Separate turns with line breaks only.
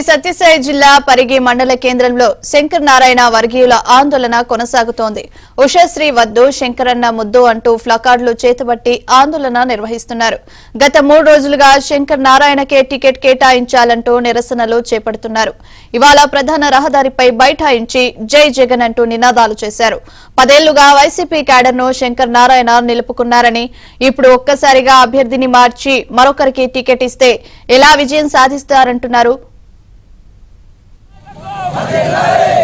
సత్యసాయి జిల్లా పరిగి మండల కేంద్రంలో శంకర్ నారాయణ వర్గీయుల ఆందోళన కొనసాగుతోంది. ఉషశ్రీ వద్దు శంకరన్న ముద్దు అంటూ ప్లకార్డులు చేతబట్టి ఆందోళన నిర్వహిస్తున్నారు. గత 3 రోజులుగా శంకర్ నారాయణకే టికెట్ కేటాయించాలంటూ నిరసనలు చేపడుతున్నారు. ఇవాళ ప్రధాన రహదారిపై బైఠాయించి జై జగన్ అంటూ నినాదాలు చేశారు. 10 ఏళ్లుగా వైసీపీ క్యాడర్ను శంకర్ నారాయణ నిలుపుకున్నారని, ఇప్పుడు ఒక్కసారిగా అభ్యర్థిని మార్చి మరొకరికి టికెట్ ఇస్తే ఎలా విజయం సాధిస్తారంటున్నారు.
Adilare!